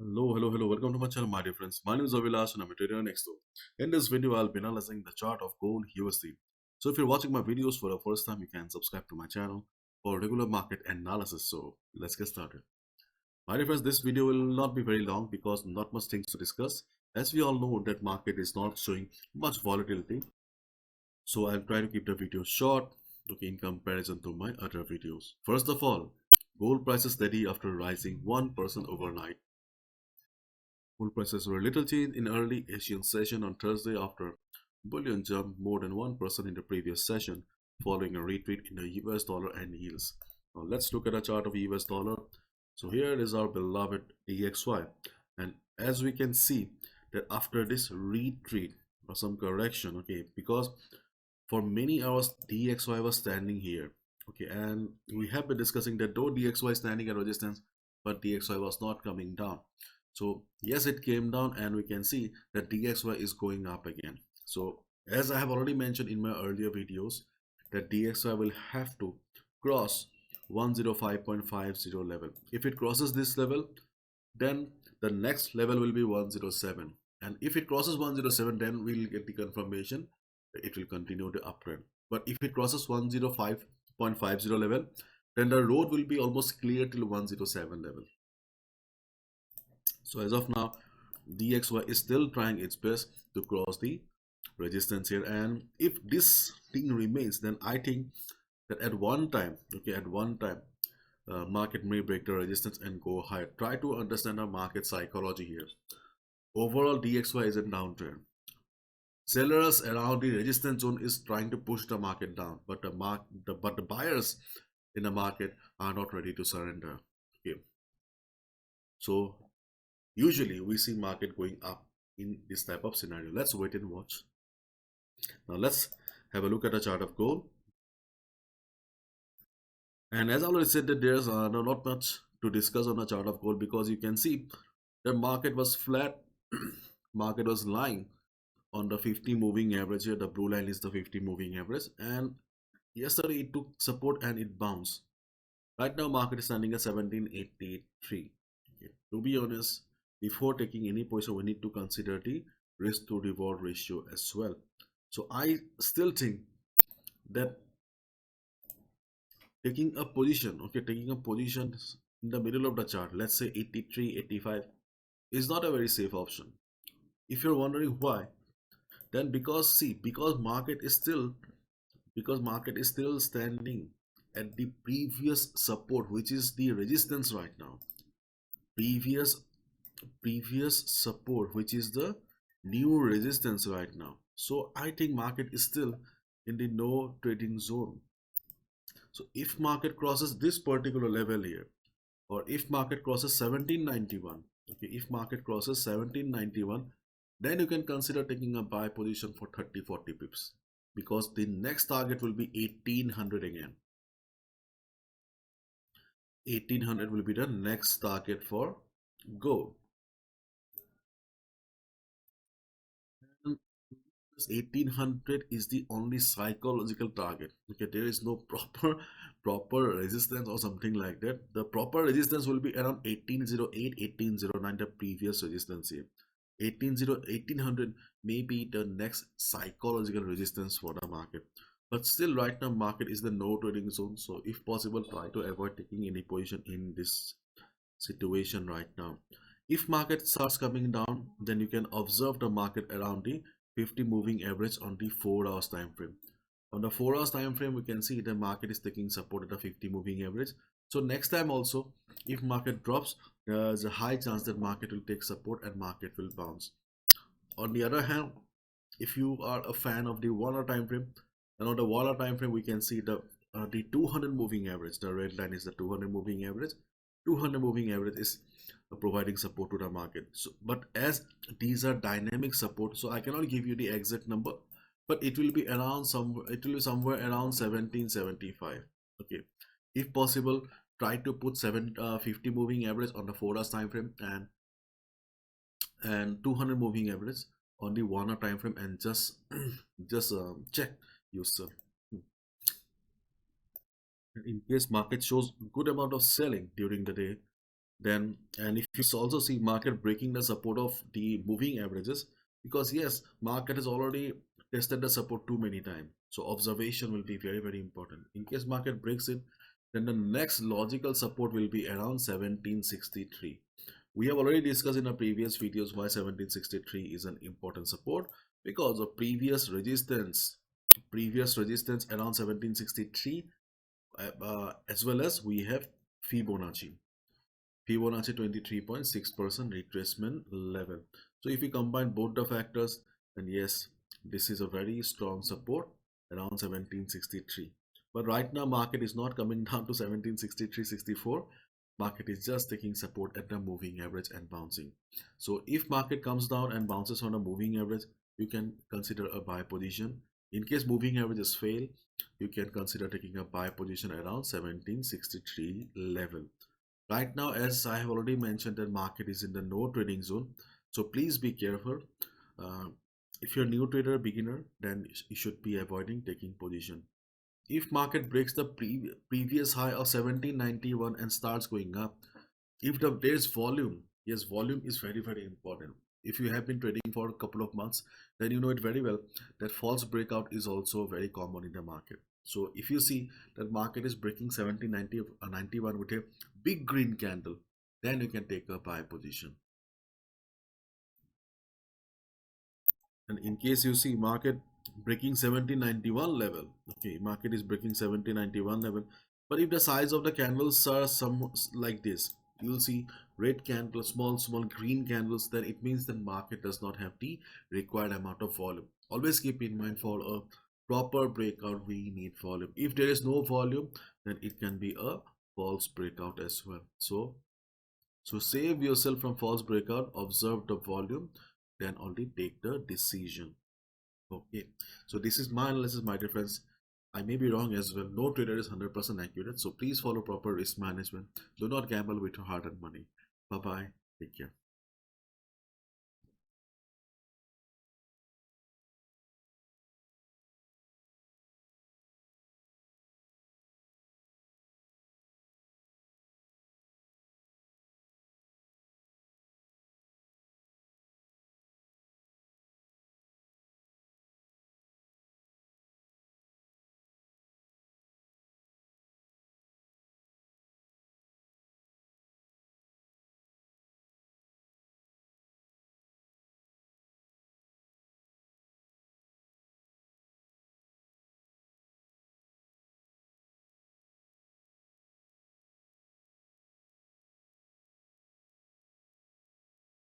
Hello. Welcome to my channel, my dear friends. My name is Avilash and I'm a trader on XAUUSD. In this video, I'll be analyzing the chart of gold USD. So if you're watching my videos for the first time, you can subscribe to my channel for regular market analysis. So let's get started. My dear friends, this video will not be very long because not much things to discuss. As we all know that market is not showing much volatility. So I'll try to keep the video short, okay, in comparison to my other videos. First of all, gold prices steady after rising 1% overnight. Gold prices were little changed in early Asian session on Thursday after bullion jumped more than 1% in the previous session following a retreat in the US dollar and yields. Now let's look at a chart of US dollar. So here is our beloved DXY, and as we can see that after this retreat or some correction, okay, because for many hours DXY was standing here, okay, and we have been discussing that though DXY is standing at resistance, but DXY was not coming down. So yes, it came down and we can see that DXY is going up again. So as I have already mentioned in my earlier videos, that DXY will have to cross 105.50 level. If it crosses this level, then the next level will be 107. And if it crosses 107, then we'll get the confirmation that it will continue the uptrend. But if it crosses 105.50 level, then the road will be almost clear till 107 level. So as of now, DXY is still trying its best to cross the resistance here, and if this thing remains, then I think that at one time, okay, market may break the resistance and go higher. Try to understand our market psychology here. Overall, DXY is in downtrend. Sellers around the resistance zone is trying to push the market down, but the buyers in the market are not ready to surrender. Okay, so usually we see market going up in this type of scenario. Let's wait and watch. Now let's have a look at the chart of gold. And as I already said that there's not much to discuss on the chart of gold because you can see the market was flat. Market was lying on the 50 moving average here. The blue line is the 50 moving average, and yesterday it took support and it bounced. Right now market is standing at 1783. Okay. To be honest, before taking any position, we need to consider the risk to reward ratio as well. So I still think that taking a position, okay, taking a position in the middle of the chart, let's say 83, 85, is not a very safe option. If you're wondering why, then because market is still standing at the previous support, which is the resistance right now. Previous support, which is the new resistance right now. So I think market is still in the no trading zone. So if market crosses this particular level here, or if market crosses 1791, okay, if market crosses 1791, then you can consider taking a buy position for 30-40 pips, because the next target will be 1800 again. 1800 will be the next target for gold. 1800 is the only psychological target. Okay, there is no proper resistance or something like that. The proper resistance will be around 1808, 1809, the previous resistance here. 1800 may be the next psychological resistance for the market, but still right now market is the no trading zone. So if possible, try to avoid taking any position in this situation right now. If market starts coming down, then you can observe the market around the 50 moving average on the 4 hours time frame. On the 4 hours time frame, we can see the market is taking support at the 50 moving average. So next time also, if market drops, there's a high chance that market will take support and market will bounce. On the other hand, if you are a fan of the 1 hour time frame, then on the 1 hour time frame we can see the 200 moving average. The red line is the 200 moving average. 200 moving average is providing support to the market. So but as these are dynamic support, so I cannot give you the exact number, but it will be around somewhere around 1775. Okay, if possible, try to put 50 moving average on the 4 hours time frame and 200 moving average on the 1 hour time frame, and just check yourself. In case market shows good amount of selling during the day, Then, and if you also see market breaking the support of the moving averages, because yes, market has already tested the support too many times. So observation will be very, very important. In case market breaks it, then the next logical support will be around 1763. We have already discussed in our previous videos why 1763 is an important support, because of previous resistance around 1763, as well as we have Fibonacci. Fibonacci 23.6% retracement level. So if you combine both the factors, then yes, this is a very strong support around 1763. But right now market is not coming down to 1763.64. Market is just taking support at the moving average and bouncing. So if market comes down and bounces on a moving average, you can consider a buy position. In case moving averages fail, you can consider taking a buy position around 1763 level. Right now, as I have already mentioned, the market is in the no trading zone. So please be careful. Uh, if you're a new trader, beginner, then you should be avoiding taking position. If market breaks the previous high of 1791 and starts going up, if there's volume, yes, volume is very, very important. If you have been trading for a couple of months, then you know it very well that false breakout is also very common in the market. So if you see that market is breaking 1790 91 with a big green candle, then you can take a buy position. And in case you see market breaking 1791 level, okay, market is breaking 1791 level, but if the size of the candles are some like this, you'll see red candles, small green candles, then it means the market does not have the required amount of volume. Always keep in mind, for a proper breakout we need volume. If there is no volume, then it can be a false breakout as well. So save yourself from false breakout, observe the volume, then only take the decision. Okay, so this is my analysis, my dear friends. I may be wrong as well. No trader is 100% accurate. So please follow proper risk management. Do not gamble with your hard earned money. Bye bye. Take care.